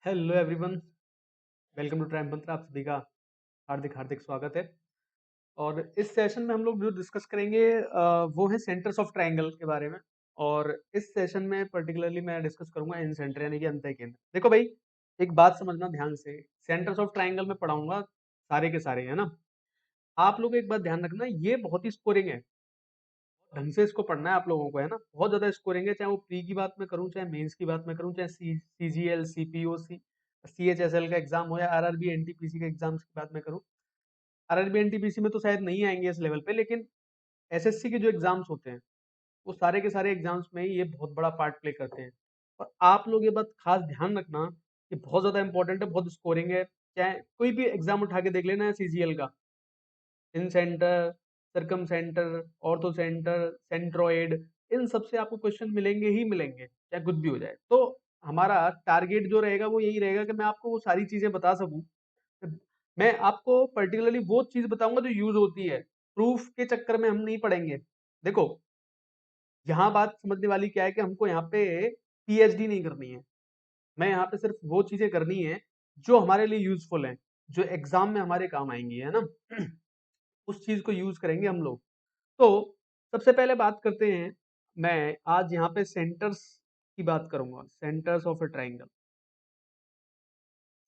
Hello everyone, welcome to ट्राइम मंत्र। आप सभी का हार्दिक हार्दिक स्वागत है। और इस सेशन में हम लोग जो डिस्कस करेंगे वो है सेंटर्स ऑफ ट्रायंगल के बारे में। और इस सेशन में पर्टिकुलरली मैं डिस्कस करूंगा इन सेंटर यानी कि अंतः केंद्र। देखो भाई, एक बात समझना ध्यान से, सेंटर्स ऑफ ट्रायंगल में पढ़ाऊंगा सारे के सारे, है ना। आप लोग एक बात ध्यान रखना, ये बहुत ही स्कोरिंग है, ढंग से इसको पढ़ना है आप लोगों को, है ना। बहुत ज्यादा स्कोरिंग है, चाहे वो प्री की बात में करूं, चाहे मेंस की बात में करूं, चाहे सीजीएल सीपीओ सीएचएसएल का एग्जाम हो, या आरआरबी एनटीपीसी के एग्जाम्स की बात में करूं। आरआरबी एनटीपीसी में तो शायद नहीं आएंगे इस लेवल पे, लेकिन एसएससी के जो एग्जाम्स होते हैं वो सारे के सारे एग्जाम्स में ही ये बहुत बड़ा पार्ट प्ले करते हैं। और आप लोग ये बात खास ध्यान रखना, ये बहुत ज्यादा इंपॉर्टेंट है, बहुत स्कोरिंग है। चाहे कोई भी एग्जाम उठा के देख लेना है सीजीएल का, incentre, circumcentre, orthocentre, centroid, इन सब से आपको क्वेश्चन मिलेंगे ही मिलेंगे, चाहे कुछ भी हो जाए। तो हमारा टारगेट जो रहेगा वो यही रहेगा कि मैं आपको वो सारी चीजें बता सकूं। मैं आपको पर्टिकुलरली वो चीज बताऊंगा जो यूज होती है, प्रूफ के चक्कर में हम नहीं पढ़ेंगे। देखो, यहाँ बात समझने वाली क्या है कि हमको यहाँ पे पीएचडी नहीं करनी है। मैं यहाँ पे सिर्फ वो चीजें करनी है जो हमारे लिए यूजफुल हैं, जो एग्जाम में हमारे काम आएंगी, है ना। उस चीज को यूज करेंगे हम लोग। तो सबसे पहले बात करते हैं, मैं आज यहाँ पे सेंटर्स की बात करूंगा, centres of A triangle.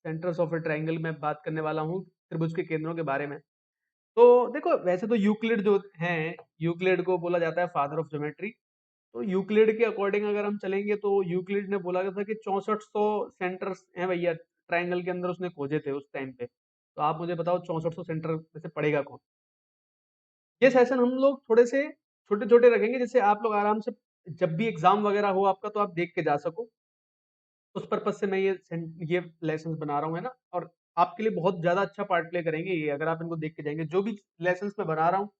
Centres of A triangle में बात करने वाला हूँ त्रिभुज के केंद्रों के बारे में। तो देखो, वैसे तो यूक्लिड जो है, यूक्लिड को बोला जाता है फादर ऑफ ज्योमेट्री। तो यूक्लिड के अकॉर्डिंग अगर हम चलेंगे तो यूक्लिड ने बोला था कि 6400 सेंटर्स हैं भैया ट्राइंगल के अंदर, उसने खोजे थे उस टाइम पे। तो आप मुझे बताओ 6400 सेंटर में से पड़ेगा कौन। ये सेशन हम लोग थोड़े से छोटे छोटे रखेंगे, जिससे आप लोग आराम से जब भी एग्जाम वगैरह हो आपका, तो आप देख के जा सको। उस पर्पज से मैं ये लेसन बना रहा हूँ, है ना। और आपके लिए बहुत ज्यादा अच्छा पार्ट प्ले करेंगे ये, अगर आप इनको देख के जाएंगे। जो भी लेसन मैं बना रहा हूँ,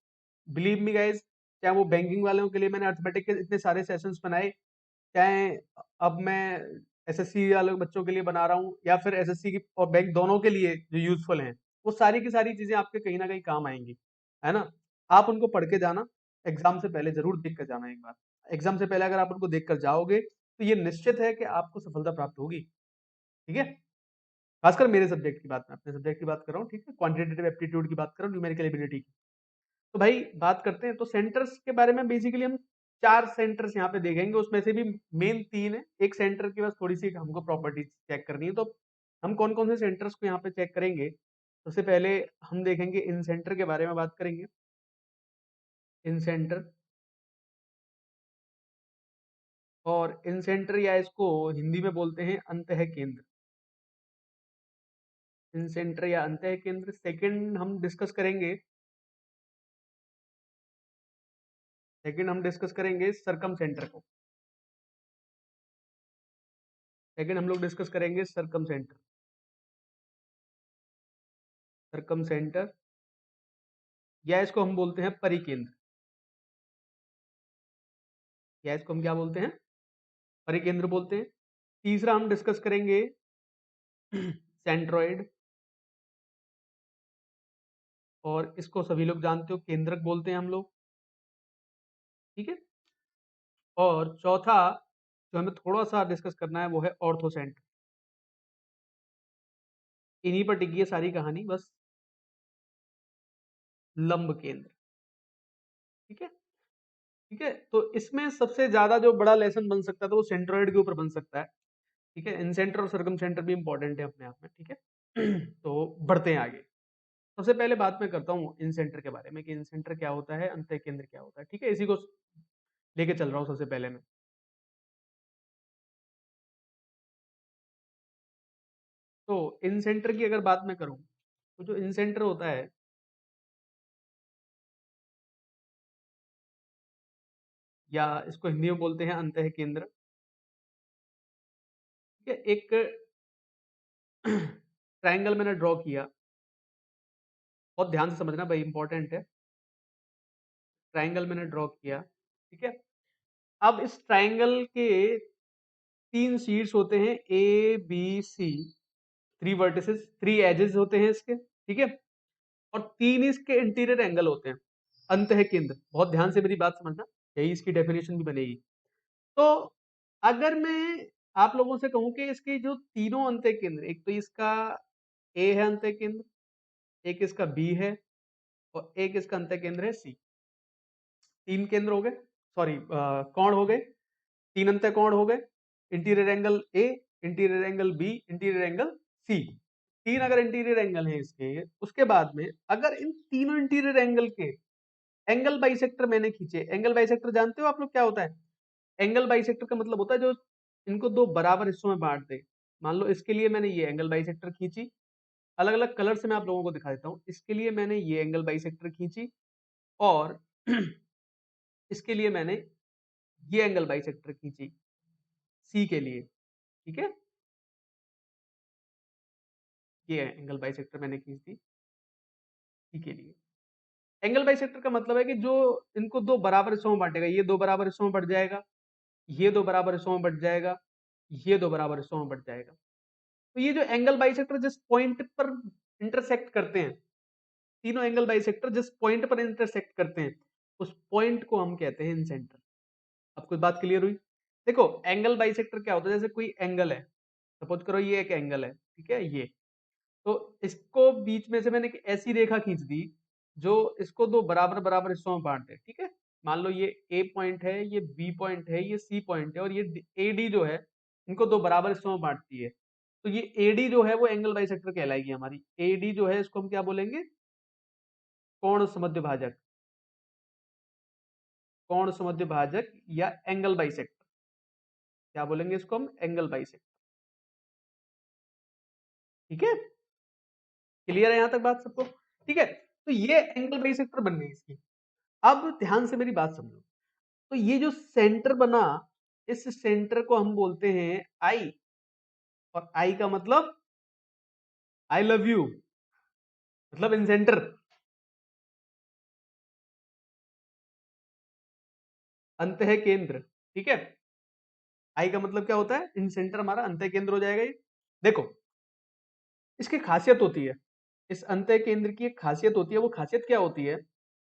बिलीव मी गाइज, चाहे वो बैंकिंग वालों के लिए मैंने अर्थमेटिक के इतने सारे सेशंस बनाए, चाहे अब मैं एसएससी वाले बच्चों के लिए बना रहा हूँ, या फिर एसएससी की और बैंक दोनों के लिए जो यूजफुल हैं, वो सारी की सारी चीजें आपके कहीं ना कहीं काम आएंगी, है ना। आप उनको पढ़ के जाना, एग्जाम से पहले जरूर देख कर जाना एक बार। एग्जाम से पहले अगर आप उनको देख कर जाओगे तो ये निश्चित है कि आपको सफलता प्राप्त होगी, ठीक है। खासकर मेरे सब्जेक्ट की बात, मैं अपने सब्जेक्ट की बात कर रहा हूँ, ठीक है। क्वांटिटेटिव एप्टीट्यूड की बात कर रहा हूँ, न्यूमेरिकल एबिलिटी की। तो भाई बात करते हैं, तो सेंटर्स के बारे में बेसिकली हम चार सेंटर्स यहाँ पे देखेंगे, उसमें से भी मेन तीन है। एक सेंटर की बस थोड़ी सी हमको प्रॉपर्टी चेक करनी है। तो हम कौन कौन से सेंटर्स को यहाँ पे चेक करेंगे, सबसे पहले हम देखेंगे इन सेंटर के बारे में बात करेंगे। इन सेंटर, और इन सेंटर या इसको हिंदी में बोलते हैं अंतः केंद्र। इन सेंटर या अंतः केंद्र। सेकंड हम डिस्कस करेंगे, सरकम सेंटर को। सेकंड हम लोग डिस्कस करेंगे सरकम सेंटर। सरकम सेंटर, या इसको हम बोलते हैं परिकेंद्र, या इसको हम क्या बोलते हैं, परिकेंद्र बोलते हैं। तीसरा हम डिस्कस करेंगे सेंट्रॉइड, और इसको सभी लोग जानते हो केंद्रक बोलते हैं हम लोग, ठीक है। और चौथा जो हमें थोड़ा सा डिस्कस करना है वो है ऑर्थोसेंटर। इन्हीं पर टिकी है सारी कहानी, बस लंब केंद्र, ठीक है। ठीक है, तो इसमें सबसे ज्यादा जो बड़ा लेसन बन सकता है तो वो सेंट्रॉइड के ऊपर बन सकता है, ठीक है। इन सेंटर और सर्कम सेंटर भी इंपॉर्टेंट है अपने आप में, ठीक है। तो बढ़ते हैं आगे। सबसे पहले बात मैं करता हूँ इन सेंटर के बारे में, कि इन सेंटर क्या होता है, अंतः केंद्र क्या होता है, ठीक है। इसी को लेके चल रहा हूँ सबसे पहले मैं। तो इन सेंटर की अगर बात मैं करूँ, तो जो इन सेंटर होता है, या इसको हिंदी में बोलते हैं अंतः केंद्र, ठीक है। एक ट्रायंगल मैंने ड्रॉ किया, बहुत ध्यान से समझना भाई, इंपॉर्टेंट है। ट्रायंगल मैंने ड्रॉ किया, ठीक है। अब इस ट्रायंगल के तीन शीट्स होते हैं, A B C, three vertices, three edges होते हैं इसके, ठीक है। और तीन इसके इंटीरियर एंगल होते हैं, अंतः केंद्र। बहुत ध्यान से मेरी बात समझना, यही इसकी डेफिनेशन भी बनेगी। तो अगर मैं आप लोगों से कहूं कि इसकी जो तीनों अंत्य केंद्र, एक तो इसका ए है अंत्य केंद्र, एक इसका बी है और एक इसका अंत्य केंद्र है सी। तीन केंद्र हो गए, सॉरी कोण हो गए, तीन अंत्य कोण हो गए, interior angle A, interior angle B, interior angle C. तीन अगर इंटीरियर एंगल है इसके, उसके बाद में अगर इन तीनों इंटीरियर एंगल के एंगल बाइसेक्टर मैंने खींचे। एंगल बाइसेक्टर जानते हो आप लोग क्या होता है? एंगल बाइसेक्टर का मतलब होता है जो इनको दो बराबर हिस्सों में बांट दे। मान लो इसके लिए मैंने ये एंगल बाइसेक्टर खींची, अलग अलग कलर से मैं आप लोगों को दिखा देता हूँ। इसके लिए मैंने ये एंगल बाइसेक्टर खींची और इसके लिए मैंने ये एंगल बाइसेक्टर खींची सी के लिए, ठीक है। ये एंगल बाइसेक्टर मैंने खींच दी सी के लिए। एंगल बाइसेक्टर का मतलब है कि जो इनको दो बराबर हिस्सों में बांटेगा, ये दो बराबर हिस्सों में बढ़ जाएगा, ये दो बराबर हिस्सों में बढ़ जाएगा, ये दो बराबर हिस्सों में बढ़ जाएगा। तो ये जो एंगल बाइसेक्टर जिस पॉइंट पर इंटरसेक्ट करते हैं, तीनों एंगल बाइसेक्टर जिस पॉइंट पर इंटरसेक्ट करते हैं, उस पॉइंट को हम कहते हैं इनसेंटर। अब कुछ बात क्लियर हुई? देखो एंगल बाइसेक्टर क्या होता है, जैसे कोई एंगल है, सपोज करो ये एक एंगल है, ठीक है, ये तो इसको बीच में से मैंने एक ऐसी रेखा खींच दी जो इसको दो बराबर बराबर हिस्सों में बांट दे, ठीक है। मान लो ये ए पॉइंट है, ये बी पॉइंट है, ये सी पॉइंट है और ये ए डी जो है, इनको दो बराबर हिस्सों में बांटती है। तो ये ए डी जो है वो एंगल बाइसेक्टर कहलाएगी हमारी। ए डी जो है इसको हम क्या बोलेंगे? कोण समद्विभाजक भाजक, कोण समद्विभाजक भाजक या एंगल बाइसेक्टर। क्या बोलेंगे इसको हम? एंगल बाइसेक्टर, ठीक है। क्लियर है यहां तक बात सबको? ठीक है, तो ये एंगल बाइसेक्टर बन गई इसकी। अब ध्यान से मेरी बात समझो। तो ये जो सेंटर बना, इस सेंटर को हम बोलते हैं आई, और आई का मतलब आई लव यू, मतलब इन सेंटर। अंत है केंद्र, ठीक है। आई का मतलब क्या होता है? इन सेंटर हमारा अंत केंद्र हो जाएगा ये। देखो इसकी खासियत होती है, इस अंत केंद्र की एक खासियत होती है। वो खासियत क्या होती है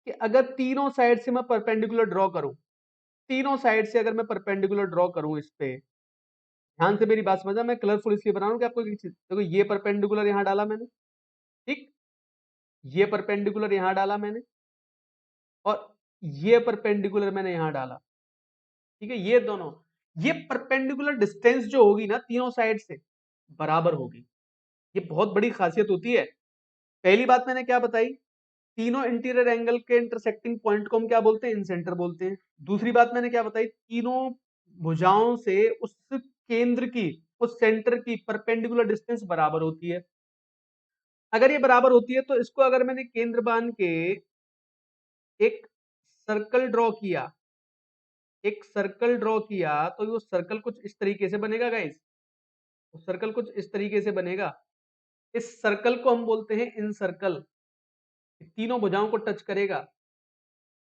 कि अगर तीनों साइड से मैं परपेंडिकुलर ड्रॉ करूं, तीनों साइड से अगर मैं परपेंडिकुलर ड्रॉ करूं इस पे, ध्यान से मेरी बात समझना, मैं कलरफुल इसलिए बना रहा हूं कि आपको एक चीज देखो, ये परपेंडिकुलर यहां डाला मैंने, ठीक, ये परपेंडिकुलर यहां डाला मैंने और ये परपेंडिकुलर मैंने यहां डाला, ठीक है। ये दोनों, ये परपेंडिकुलर डिस्टेंस जो होगी ना तीनों साइड से बराबर होगी। ये बहुत बड़ी खासियत होती है। पहली बात मैंने क्या बताई? तीनों इंटीरियर एंगल के इंटरसेक्टिंग पॉइंट को हम क्या बोलते हैं? इन सेंटर बोलते हैं। दूसरी बात मैंने क्या बताई? तीनों भुजाओं से उस केंद्र की, उस सेंटर की परपेंडिकुलर डिस्टेंस बराबर होती है। अगर ये बराबर होती है तो इसको अगर मैंने केंद्र मान के एक सर्कल ड्रॉ किया, एक सर्कल ड्रॉ किया, तो वो सर्कल कुछ इस तरीके से बनेगा गाइस। वो सर्कल कुछ इस तरीके से बनेगा। इस सर्कल को हम बोलते हैं इन सर्कल। तीनों भुजाओं को टच करेगा,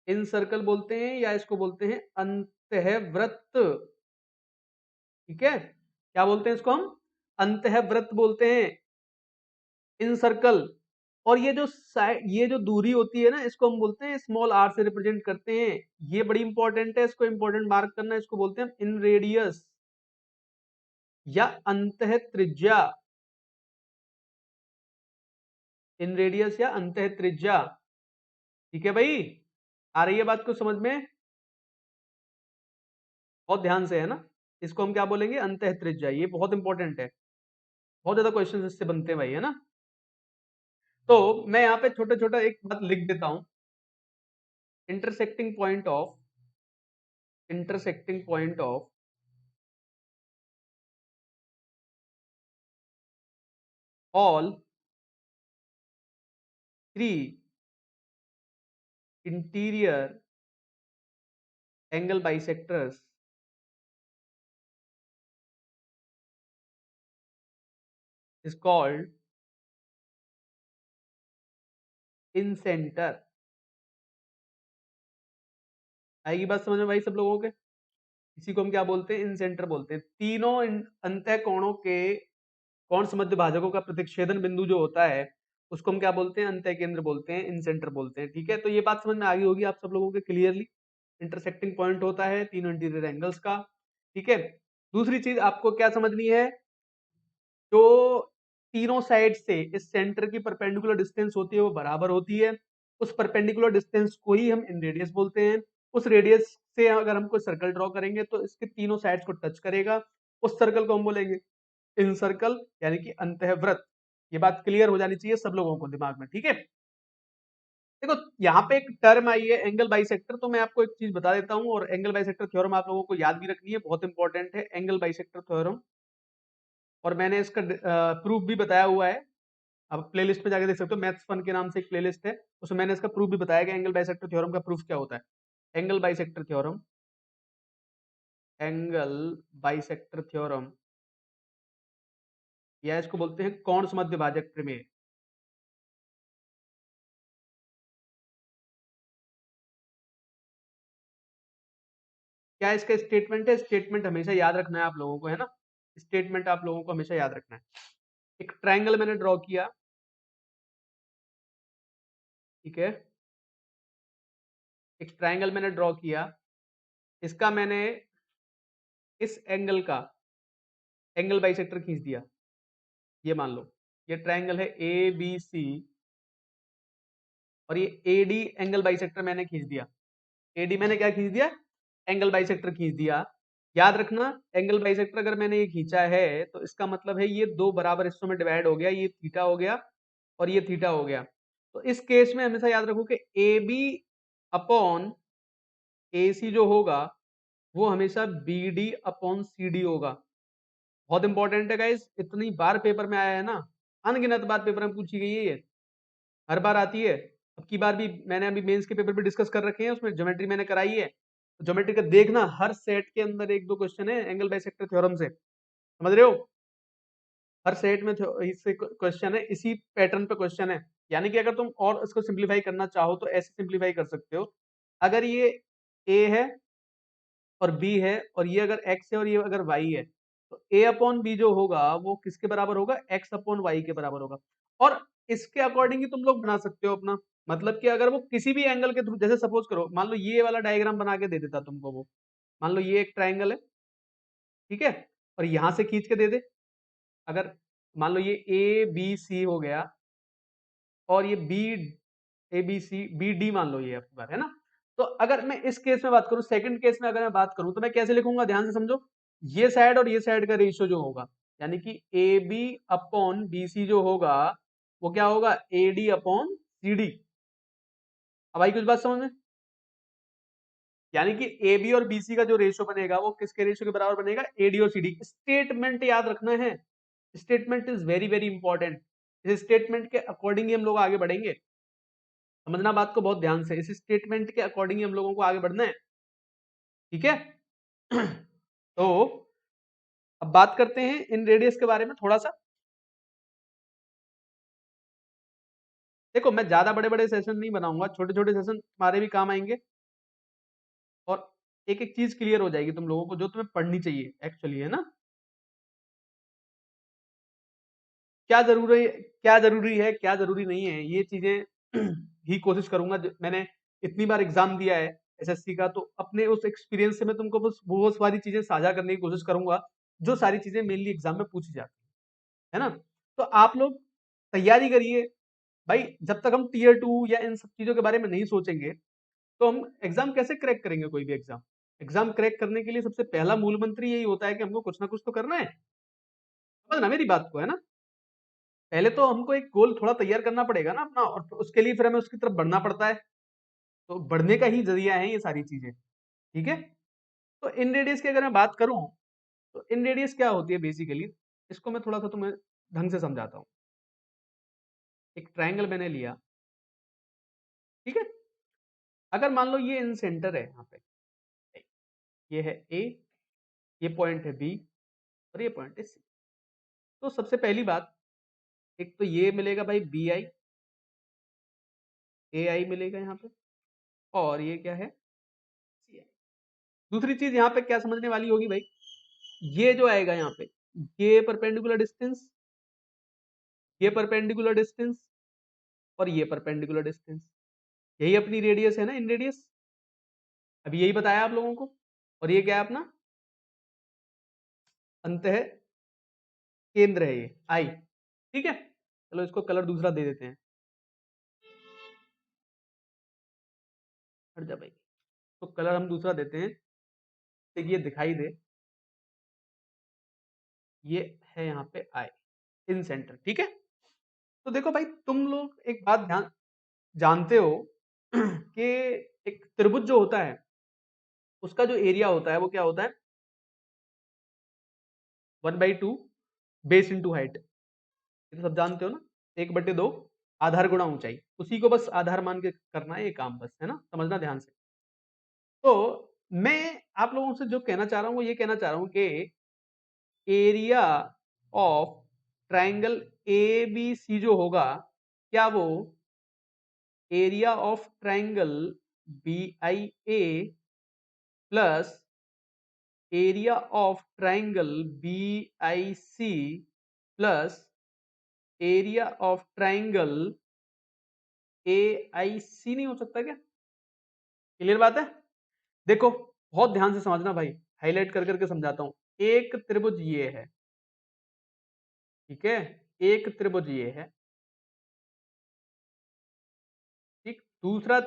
इन सर्कल बोलते हैं, या इसको बोलते हैं अंतःवृत्त, ठीक है। क्या बोलते हैं इसको हम? अंतःवृत्त बोलते हैं, इन सर्कल। और ये जो ये जो दूरी होती है ना, इसको हम बोलते हैं स्मॉल आर से रिप्रेजेंट करते हैं। ये बड़ी इंपॉर्टेंट है, इसको इंपॉर्टेंट मार्क करना। इसको बोलते हैं इन रेडियस या अंतः त्रिज्या, इन रेडियस या अंतः त्रिज्या, ठीक है भाई। आ रही है बात को समझ में? बहुत ध्यान से, है ना। इसको हम क्या बोलेंगे? अंतः त्रिज्या। ये बहुत इंपॉर्टेंट है, बहुत ज्यादा क्वेश्चन इससे बनते हैं भाई, है ना। तो मैं यहाँ पे छोटा छोटा एक बात लिख देता हूं। Intersecting point of, intersecting point of all three interior angle bisectors is called in center। आएगी बात समझ में भाई सब लोगों के? इसी को हम क्या बोलते हैं? इन सेंटर बोलते हैं। तीनों अंतः कोणों के कोण समद्विभाजकों भाजकों का प्रतिच्छेदन बिंदु जो होता है, उसको हम क्या बोलते हैं? अंतः केंद्र बोलते हैं, इन सेंटर बोलते हैं, ठीक है। तो ये बात समझ में आ गई होगी आप सब लोगों के क्लियरली। इंटरसेक्टिंग पॉइंट होता है तीनों इंटीरियर एंगल्स का, ठीक है। दूसरी चीज आपको क्या समझनी है, जो तीनों साइड से इस सेंटर की परपेंडिकुलर डिस्टेंस होती है वो बराबर होती है। उस परपेंडिकुलर डिस्टेंस को ही हम इन रेडियस बोलते हैं। उस रेडियस से अगर हम कोई सर्कल ड्रॉ करेंगे तो इसके तीनों साइड्स को टच करेगा, उस सर्कल को हम बोलेंगे इन सर्कल, यानी कि अंतःवृत्त। ये बात क्लियर हो जानी चाहिए सब लोगों को दिमाग में, ठीक है। देखो यहाँ पे एक टर्म आई है एंगल बाइसेक्टर, तो मैं आपको एक चीज बता देता हूँ, और एंगल बाइसेक्टर थ्योरम आप लोगों को याद भी रखनी है, बहुत इंपॉर्टेंट है एंगल बाइसेक्टर थ्योरम। और मैंने इसका प्रूफ भी बताया हुआ है, आप प्लेलिस्ट में जाके देख सकते हो, मैथ्स फन के नाम से एक प्लेलिस्ट है, उसमें मैंने इसका प्रूफ भी बताया कि एंगल बाइसेक्टर थ्योरम का प्रूफ क्या होता है। Angle bisector theorem, angle bisector theorem, या इसको बोलते हैं कौन मध्य भाजक प्रमेय। क्या इसका स्टेटमेंट है, स्टेटमेंट हमेशा याद रखना है आप लोगों को, है ना। स्टेटमेंट आप लोगों को हमेशा याद रखना है। एक ट्राइंगल मैंने ड्रॉ किया, ठीक है, एक ट्राइंगल मैंने ड्रॉ किया, इसका मैंने इस एंगल का एंगल बाइसेक्टर खींच दिया। ये मान लो ये ट्राइंगल है ए बी सी, और ये ए डी एंगल बाइसेक्टर मैंने खींच दिया। एडी मैंने क्या खींच दिया, एंगल बाइसेक्टर खींच दिया। याद रखना एंगल बाइसेक्टर अगर मैंने ये खींचा है तो इसका मतलब है ये दो बराबर हिस्सों में डिवाइड हो गया, ये थीटा हो गया और ये थीटा हो गया। तो इस केस में हमेशा याद रखो कि ए बी अपॉन ए सी जो होगा वो हमेशा B D upon C D होगा। बहुत इंपॉर्टेंट है गाइस, इतनी बार पेपर में आया है ना, अनगिनत बार पेपर में पूछी गई है ये, हर बार आती है। अब की बार भी मैंने अभी मेंस के पेपर भी डिस्कस कर रखे हैं, उसमें ज्योमेट्री मैंने कराई है, तो ज्योमेट्री का देखना हर सेट के अंदर एक दो क्वेश्चन है एंगल बाइसेक्टर थ्योरम से, समझ रहे हो। हर सेट में इससे क्वेश्चन है, इसी पैटर्न पे क्वेश्चन है। यानी कि अगर तुम और इसको सिंप्लीफाई करना चाहो तो ऐसे सिंप्लीफाई कर सकते हो, अगर ये ए है और बी है, और ये अगर एक्स है और ये अगर वाई है, तो ए अपॉन बी जो होगा वो किसके बराबर होगा, एक्स अपॉन वाई के बराबर होगा। और इसके अकॉर्डिंग ही तुम लोग बना सकते हो अपना, मतलब कि अगर वो किसी भी एंगल के थ्रू, जैसे सपोज करो मान लो ये वाला डायग्राम बना के दे देता तुमको वो, मान लो ये एक ट्राइंगल है, ठीक है, और यहां से खींच के दे दे, अगर मान लो ये ए बी सी हो गया, और ये B A B C B D मान लो ये आपकी बात है ना। तो अगर मैं इस केस में बात करूं, सेकंड केस में अगर मैं बात करूं, तो मैं कैसे लिखूंगा, ध्यान से समझो। ये साइड और ये साइड का रेशियो जो होगा, यानी कि A B upon B C जो होगा वो क्या होगा, A D upon C D. अब आई कुछ बात समझ में, यानी कि ए बी और बी सी का जो रेशियो बनेगा वो किसके रेशियो के बराबर बनेगा, ए डी और सी डी। स्टेटमेंट याद रखना है, statement is very very important. इस स्टेटमेंट के अकॉर्डिंग ही हम लोग आगे बढ़ेंगे, समझना बात को बहुत ध्यान से, इस स्टेटमेंट के अकॉर्डिंग ही हम लोगों को आगे बढ़ना है, ठीक है। तो अब बात करते हैं इन रेडियस के बारे में थोड़ा सा। देखो मैं ज्यादा बड़े बड़े सेशन नहीं बनाऊंगा, छोटे छोटे सेशन तुम्हारे भी काम आएंगे, और एक एक चीज क्लियर हो जाएगी तुम लोगों को जो तुम्हें पढ़नी चाहिए एक्चुअली, है ना। क्या जरूरी है क्या जरूरी नहीं है, ये चीजें ही कोशिश करूंगा। मैंने इतनी बार एग्जाम दिया है एसएससी का, तो अपने उस एक्सपीरियंस से मैं तुमको बस वो सारी चीजें साझा करने की कोशिश करूंगा जो सारी चीजें मेनली एग्जाम में पूछी जाती है ना। तो आप लोग तैयारी करिए भाई, जब तक हम टीयर टू या इन सब चीजों के बारे में नहीं सोचेंगे तो हम एग्जाम कैसे क्रैक करेंगे, कोई भी एग्जाम। एग्जाम क्रैक करने के लिए सबसे पहला मूल मंत्र यही होता है कि हमको कुछ ना कुछ तो करना है, समझना मेरी बात को, है ना। पहले तो हमको एक गोल थोड़ा तैयार करना पड़ेगा ना अपना, और उसके लिए फिर हमें उसकी तरफ बढ़ना पड़ता है, तो बढ़ने का ही जरिया है ये सारी चीजें, ठीक है। तो इन रेडियस की अगर मैं बात करूं, तो इन रेडियस क्या होती है बेसिकली, इसको मैं थोड़ा सा तुम्हें ढंग से समझाता हूँ। एक ट्राइंगल मैंने लिया, ठीक है, अगर मान लो ये इन सेंटर है यहाँ पे, ये है ए, ये पॉइंट है बी, और ये पॉइंट है सी। तो सबसे पहली बात, एक तो ये मिलेगा भाई बी आई, ए आई मिलेगा यहाँ पे, और ये क्या है, सी आई। दूसरी चीज यहाँ पे क्या समझने वाली होगी भाई, ये जो आएगा यहाँ पे, ये परपेंडिकुलर डिस्टेंस, ये परपेंडिकुलर डिस्टेंस, और ये परपेंडिकुलर डिस्टेंस, यही अपनी रेडियस है ना, इन रेडियस। अभी यही बताया आप लोगों को। और ये क्या है अपना अंतः केंद्र है ये आई। ठीक है, चलो इसको कलर दूसरा दे देते हैं। हट जा भाई, तो कलर हम दूसरा देते हैं ताकि ये दिखाई दे। ये है यहाँ पे आई इन सेंटर। ठीक है, तो देखो भाई, तुम लोग एक बात ध्यान जानते हो कि एक त्रिभुज जो होता है उसका जो एरिया होता है वो क्या होता है, 1/2 बेस इंटू हाइट। ये तो सब जानते हो ना, 1/2 आधार गुणा ऊंचाई, उसी को बस आधार मान के करना है ये काम, बस है ना, समझना ध्यान से। तो मैं आप लोगों से जो कहना चाह रहा हूं वो ये कहना चाह रहा हूं कि area of triangle A B C जो होगा, क्या वो area of triangle B I A plus area of triangle B I C plus area of triangle A I C नहीं हो सकता क्या? क्लियर बात है? देखो बहुत ध्यान से समझना भाई, हाईलाइट कर करके समझाता हूं। एक त्रिभुज ये है, ठीक है, एक त्रिभुज ये है, ठीक। दूसरा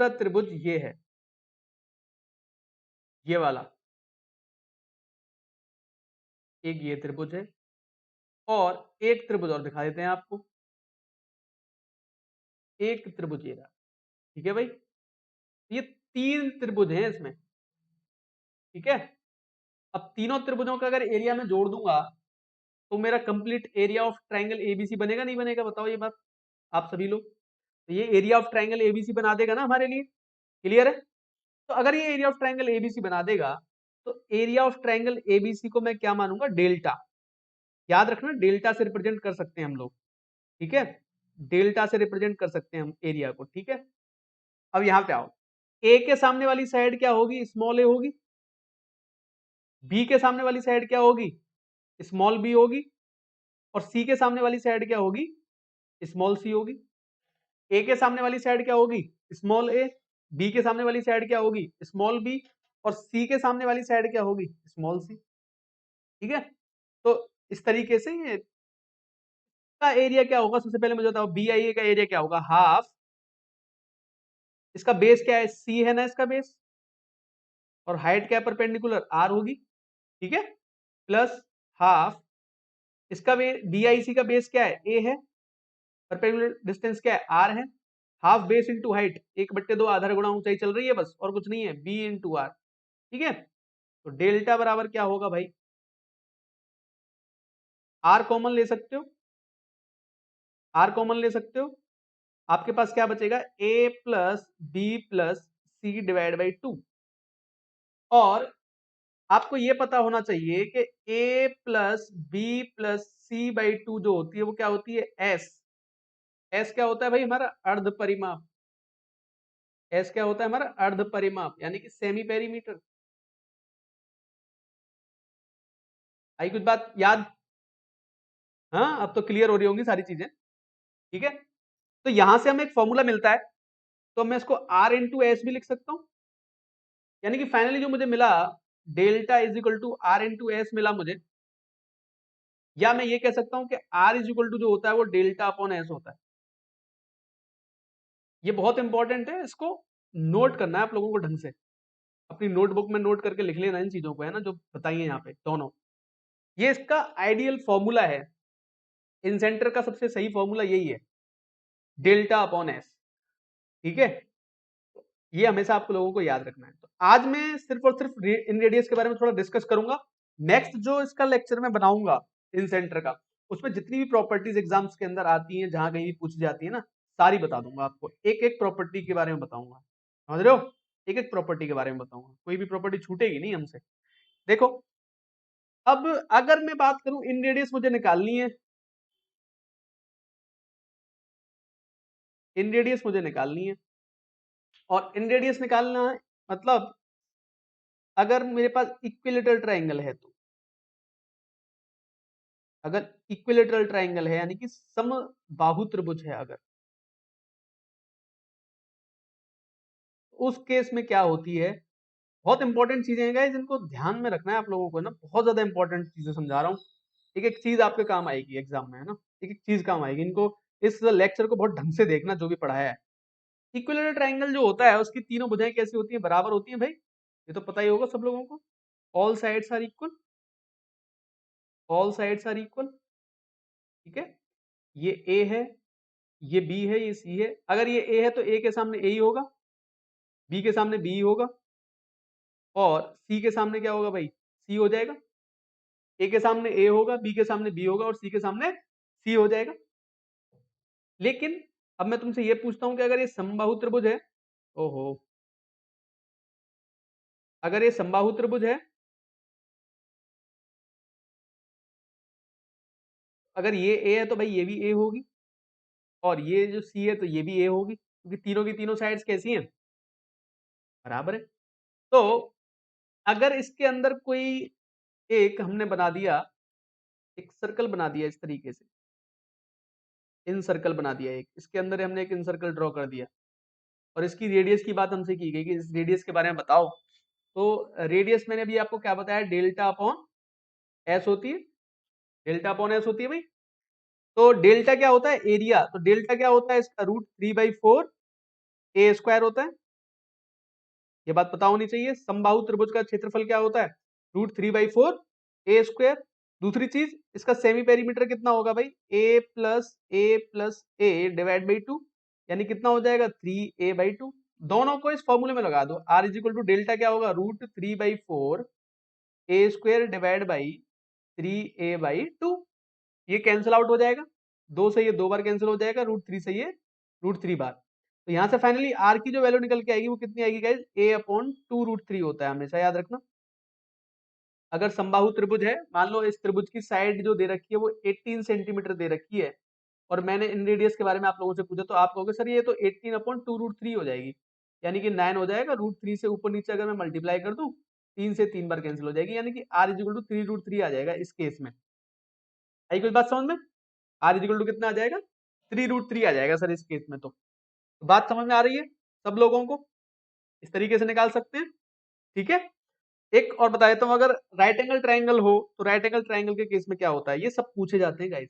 त्रिभुज ये है, ये वाला एक ये त्रिभुज है, और एक त्रिभुज और दिखा देते हैं आपको, एक त्रिभुज ये रहा। ठीक है भाई, ये 3 त्रिभुज हैं इसमें। ठीक है, अब तीनों त्रिभुजों का अगर एरिया में जोड़ दूंगा तो मेरा complete area of triangle ABC बनेगा नहीं बनेगा, बताओ ये बात आप सभी लोग। तो ये एरिया ऑफ ट्राइंगल एबीसी बना देगा ना हमारे लिए, क्लियर है? तो अगर ये एरिया ऑफ ट्राइंगल एबीसी बना देगा तो एरिया ऑफ ट्राइंगल एबीसी को मैं क्या मानूंगा, डेल्टा। याद रखना, डेल्टा से रिप्रेजेंट कर सकते हैं हम लोग। ठीक है, डेल्टा से रिप्रेजेंट कर सकते हैं हम एरिया को। ठीक है, अब यहां पे आओ, ए के सामने वाली साइड क्या होगी, स्मॉल ए होगी। बी के सामने वाली साइड क्या होगी, स्मॉल बी होगी। और सी के सामने वाली साइड क्या होगी, स्मॉल सी होगी। ए के सामने वाली साइड क्या होगी, स्मॉल ए। बी के सामने वाली साइड क्या होगी, स्मॉल बी। और सी के सामने वाली साइड क्या होगी, स्मॉल सी। ठीक है, तो इस तरीके से ये का एरिया क्या होगा, सबसे पहले मुझे बताओ, बी आई ए का एरिया क्या होगा, हाफ, इसका बेस क्या है, सी है ना इसका बेस, और हाइट क्या है, परपेंडिकुलर आर होगी। ठीक है, प्लस हाफ, इसका बी आई सी का बेस क्या है, ए है, परपेंडिकुलर डिस्टेंस क्या है, आर है। हाफ बेस इंटू हाइट, 1/2 आधार गुणा ऊंचाई चल रही है बस, और कुछ नहीं है, बी इंटू आर। ठीक है, तो डेल्टा बराबर क्या होगा भाई, आर कॉमन ले सकते हो, आर कॉमन ले सकते हो, आपके पास क्या बचेगा, A plus B plus C divide by 2। और आपको ये पता होना चाहिए कि A plus B plus C by 2 जो होती है वो क्या होती है, एस। एस क्या होता है भाई, हमारा अर्ध परिमाप। एस क्या होता है हमारा, अर्ध परिमाप, यानी कि सेमी पेरीमीटर। आई कुछ बात याद? हाँ, अब तो क्लियर हो रही होंगी सारी चीजें। ठीक है, तो यहां से हमें एक फॉर्मूला मिलता है, तो मैं इसको आर इंटू एस भी लिख सकता हूं। यानी कि फाइनली जो मुझे मिला, delta is equal to R into S मिला मुझे। या मैं ये कह सकता हूं कि आर इज इक्वल टू जो होता है वो डेल्टा अपॉन एस होता है। ये बहुत इंपॉर्टेंट है, इसको नोट करना है आप लोगों को ढंग से, अपनी नोटबुक में नोट करके लिख लेना इन चीजों को, है ना, जो बताइए यहाँ पे दोनों। ये इसका आइडियल फॉर्मूला है, इन सेंटर का सबसे सही फॉर्मूला यही है, डेल्टा अपॉन एस। ठीक है, ये हमेशा आपको लोगों को याद रखना है। तो आज मैं सिर्फ और सिर्फ इन रेडियस के बारे में थोड़ा डिस्कस करूंगा। नेक्स्ट जो इसका लेक्चर मैं बनाऊंगा इन सेंटर का, उसमें जितनी भी प्रॉपर्टीज एग्जाम्स के अंदर आती हैं, जहां कहीं भी पूछी जाती है ना, सारी बता दूंगा आपको, एक एक प्रॉपर्टी के बारे में बताऊंगा, समझ रहे हो, एक एक प्रॉपर्टी के बारे में बताऊंगा, कोई भी प्रॉपर्टी छूटेगी नहीं हमसे। देखो, अब अगर मैं बात करूं, इन रेडियस मुझे निकालनी है, इन रेडियस मुझे निकालनी है, और इन रेडियस निकालना है मतलब अगर मेरे पास इक्विलेटरल ट्राइंगल है तो, अगर इक्विलेटरल ट्राइंगल है यानी कि समबाहु त्रिभुज है अगर, उस केस में क्या होती है, बहुत इंपॉर्टेंट चीजें हैं गाइस, इनको ध्यान में रखना है आप लोगों को ना, बहुत ज्यादा इंपॉर्टेंट चीजें समझा रहा हूँ। एक एक चीज आपके काम आएगी एग्जाम में, है ना, एक एक चीज काम आएगी। इनको, इस लेक्चर को बहुत ढंग से देखना जो भी पढ़ाया है। इक्विलेटरल ट्रायंगल जो होता है उसकी तीनों भुजाएं कैसी होती है, बराबर होती है भाई, ये तो पता ही होगा सब लोगों को। All sides are equal, all sides are equal, ठीक है। ये ए है, ये बी है, ये सी है। अगर ये ए है तो ए के सामने ए ही होगा, बी के सामने बी होगा, और सी के सामने क्या होगा भाई, सी हो जाएगा। ए के सामने ए होगा, बी के सामने बी होगा, और सी के सामने सी हो जाएगा। लेकिन अब मैं तुमसे ये पूछता हूं कि अगर ये समबाहु त्रिभुज है, ओहो, अगर ये समबाहु त्रिभुज है, अगर ये ए है तो भाई ये भी ए होगी, और ये जो सी है तो ये भी ए होगी, क्योंकि तीनों की तीनों साइड्स कैसी हैं, बराबर है। तो अगर इसके अंदर कोई एक हमने बना दिया, एक सर्कल बना दिया इस तरीके से, इन सर्कल बना दिया, एक इसके अंदर हमने एक इन सर्कल ड्रॉ कर दिया, और इसकी रेडियस की बात हमसे की गई कि इस रेडियस के बारे में बताओ। तो रेडियस मैंने अभी आपको क्या बताया, डेल्टा अपॉन एस होती है, डेल्टा अपॉन एस होती है भाई। तो डेल्टा क्या होता है, एरिया, तो डेल्टा क्या होता है इसका, √3/4 ए स्क्वायर होता है। ये बात पता होनी चाहिए। समबाहु त्रिभुज का क्षेत्रफल क्या होता है, √3/4 ए स्क्वायर। दूसरी चीज, इसका सेमी पेरीमीटर कितना होगा भाई, a+a+a डिवाइड बाई 2, यानी कितना हो जाएगा 3a/2। दोनों को इस फॉर्मूले में लगा दो, r is equal to delta क्या होगा, √3/4 ए स्क्वायर डिवाइड बाई 3a/2। ये कैंसिल आउट हो जाएगा, दो से ये दो बार कैंसिल हो जाएगा, √3 से ये √3 बार। तो यहां से फाइनली आर की जो वैल्यू निकल के आएगी वो कितनी आएगी गाइस, a/2√3 होता है, हमेशा याद रखना। अगर समबाहु त्रिभुज है, मान लो इस त्रिभुज की साइड जो दे रखी है वो 18 सेंटीमीटर दे रखी है, और मैंने इन रेडियस के बारे में आप लोगों से पूछा, तो आप कहोगे सर ये तो 18/2√3 हो जाएगी, यानी कि 9 हो जाएगा। √3 से ऊपर नीचे अगर मैं मल्टीप्लाई कर दूं, 3 से 3 बार कैंसिल हो जाएगी, यानी कि r इज इक्वल टू 3√3 आ जाएगा इस केस में। आई कोई बात समझ में, r इज इक्वल टू कितना आ जाएगा, 3√3 आ जाएगा सर इस केस में। तो बात समझ में आ रही है सब लोगों को, इस तरीके से निकाल सकते हैं, ठीक है। एक और बता देता हूं, अगर राइट एंगल ट्राइंगल हो तो राइट एंगल ट्राइंगल के केस में क्या होता है, ये सब पूछे जाते हैं गाइस,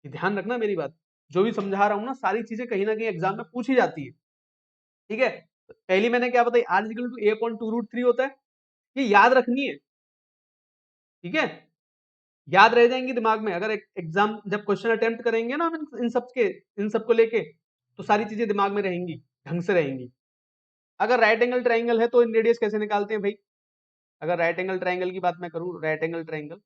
ध्यान रखना मेरी बात। जो भी समझा रहा हूं ना, सारी चीजें कहीं ना कहीं एग्जाम में पूछी जाती है, ठीक है। पहली मैंने क्या बताई, r इक्वल टू a/2√3 होता है, ये याद रखनी है, ठीक है। याद रह जाएंगी दिमाग में, अगर एग्जाम जब क्वेश्चन अटेम्प्ट करेंगे ना हम इन सब को लेके, तो सारी चीजें दिमाग में रहेंगी, ढंग से रहेंगी। अगर राइट एंगल ट्राइंगल है तो इन रेडियस कैसे निकालते हैं भाई, अगर राइट एंगल ट्राइंगल की बात मैं करूं, right angle triangle,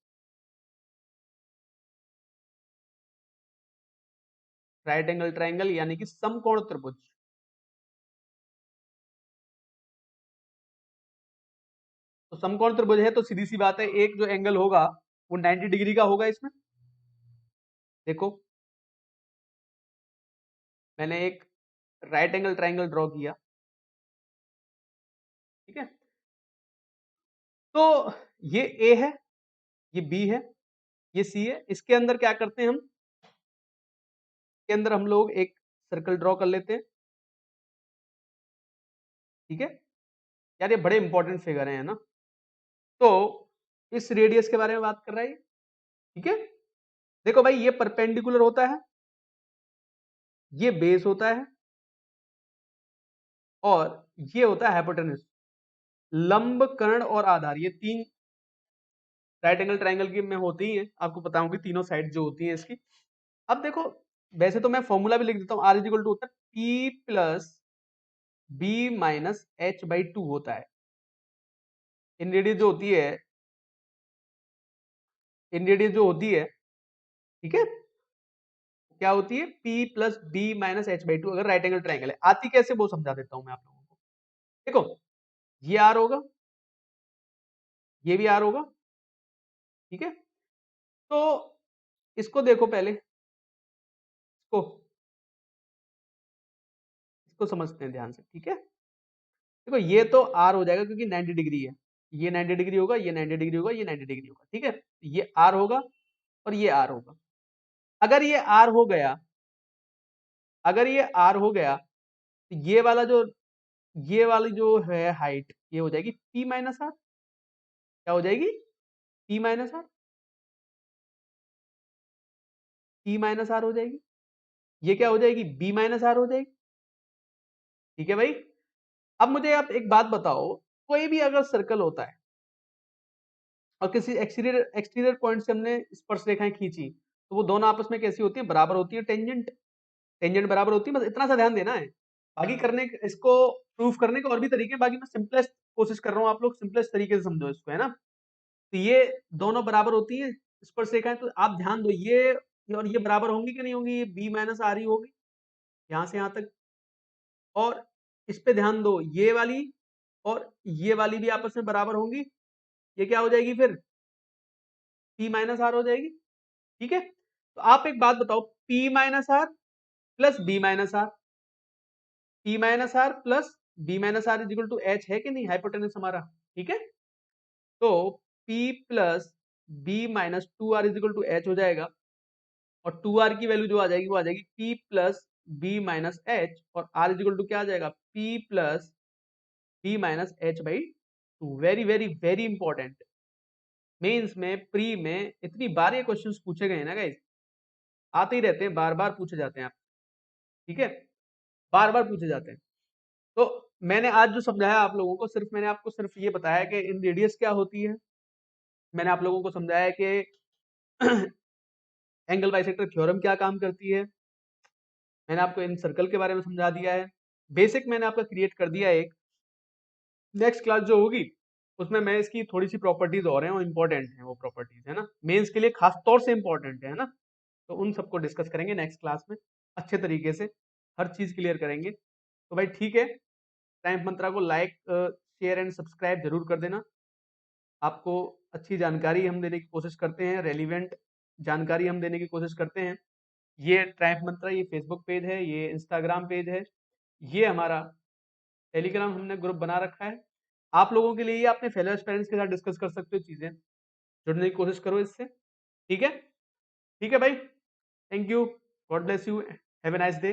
right angle triangle यानी कि समकोण त्रिभुज। तो समकोण त्रिभुज है तो सीधी सी बात है, एक जो एंगल होगा वो 90 डिग्री का होगा इसमें। देखो, मैंने एक राइट एंगल ट्राइंगल ड्रॉ किया, ठीक है। तो ये ए है, ये बी है, ये सी है। इसके अंदर क्या करते हैं हम, इसके अंदर हम लोग एक सर्कल ड्रॉ कर लेते हैं, ठीक है। यार ये बड़े इंपॉर्टेंट फिगर है ना। तो इस रेडियस के बारे में बात कर रहा है, ठीक है। देखो भाई, ये परपेंडिकुलर होता है, ये बेस होता है, और ये होता है हाइपोटेन्यूज। लंब, कर्ण और आधार, ये तीन राइट एंगल ट्राइंगल की में होती ही है, आपको पता होगी तीनों साइड जो होती है इसकी। अब देखो, वैसे तो मैं फॉर्मूला भी लिख देता हूँ, r इज इक्वल टू होता है p+b-h/2 होता है। इन रेडियस जो होती है, इन रेडियस जो होती है, ठीक है, क्या होती है, p+b-h/2, अगर राइट एंगल ट्राइंगल है। आती कैसे वो समझा देता हूं मैं आप लोगों को। देखो, ये r होगा, ये भी r होगा, ठीक है। तो इसको देखो पहले, इसको इसको समझते हैं ध्यान से, ठीक है। देखो, ये तो r हो जाएगा क्योंकि 90 डिग्री है, ये 90 डिग्री होगा, ये 90 डिग्री होगा, ये 90 डिग्री होगा, ठीक है। ये r होगा और ये r होगा। अगर ये r हो गया, अगर ये r हो गया, तो ये वाला जो, ये वाली जो है हाइट, ये हो जाएगी P माइनस आर। क्या हो जाएगी? P minus R, P minus R हो जाएगी। ये क्या हो जाएगी? B माइनस आर हो जाएगी। ठीक है भाई। अब मुझे आप एक बात बताओ, कोई भी अगर सर्कल होता है और किसी एक्सटीरियर एक्सटीरियर पॉइंट से हमने स्पर्श रेखाएं खींची, तो वो दोनों आपस में कैसी होती है? बराबर होती है। टेंजेंट, टेंजेंट बराबर होती है। बस इतना सा ध्यान देना है। बाकी करने इसको प्रूफ करने के और भी तरीके हैं, बाकी मैं सिंपलेस्ट कोशिश कर रहा हूँ, आप लोग सिंपलेस्ट तरीके से समझो इसको, है ना। तो ये दोनों बराबर होती है स्पर्श रेखाएं, तो आप ध्यान दो, ये और ये बराबर होंगी कि नहीं होंगी? ये बी माइनस आर ही होगी यहां से यहां तक। और इस पे ध्यान दो, ये वाली और ये वाली भी आपस में बराबर होंगी। ये क्या हो जाएगी फिर? पी माइनस आर हो जाएगी। ठीक है। तो आप एक बात बताओ, P minus R plus B minus R, P minus R plus B minus R is equal to H है कि नहीं? हाइपोटेनस हमारा। ठीक है। तो P plus B minus two R is equal to H हो जाएगा। और टू आर की वैल्यू जो आ जाएगी वो आ जाएगी P plus B minus H, और आर इज इक्वल टू क्या आ जाएगा? P plus B minus H by two. Very very very important. Mains में, प्री में इतनी बार ये क्वेश्चंस पूछे गए हैं ना गाइस, आते ही रहते हैं, बार बार पूछे जाते हैं आप। ठीक है, बार बार पूछे जाते हैं। तो मैंने आज जो समझाया आप लोगों को, सिर्फ मैंने आपको सिर्फ ये बताया कि इन रेडियस क्या होती है। मैंने आप लोगों को समझाया कि एंगल बाइसेक्टर थ्योरम क्या काम करती है। मैंने आपको इन सर्कल के बारे में समझा दिया है। बेसिक मैंने आपका क्रिएट कर दिया एक। नेक्स्ट क्लास जो होगी उसमें मैं इसकी थोड़ी सी प्रॉपर्टीज और हैं, वो इंपॉर्टेंट हैं, वो प्रॉपर्टीज है ना, मेंस के लिए खास तौर से इंपॉर्टेंट है ना। तो उन सबको डिस्कस करेंगे नेक्स्ट क्लास में अच्छे तरीके से, हर चीज क्लियर करेंगे। तो भाई ठीक है, टाइम मंत्रा को लाइक शेयर एंड सब्सक्राइब जरूर कर देना। आपको अच्छी जानकारी हम देने की कोशिश करते हैं, रेलिवेंट जानकारी हम देने की कोशिश करते हैं। ये ट्राइम्फ मंत्रा, ये फेसबुक पेज है, ये इंस्टाग्राम पेज है, ये हमारा टेलीग्राम हमने ग्रुप बना रखा है। आप लोगों के लिए ये अपने फेलो पेरेंट्स के साथ डिस्कस कर सकते हो चीजें, जुड़ने की कोशिश करो इससे। ठीक है, ठीक है भाई, thank you, God bless you, have a nice day.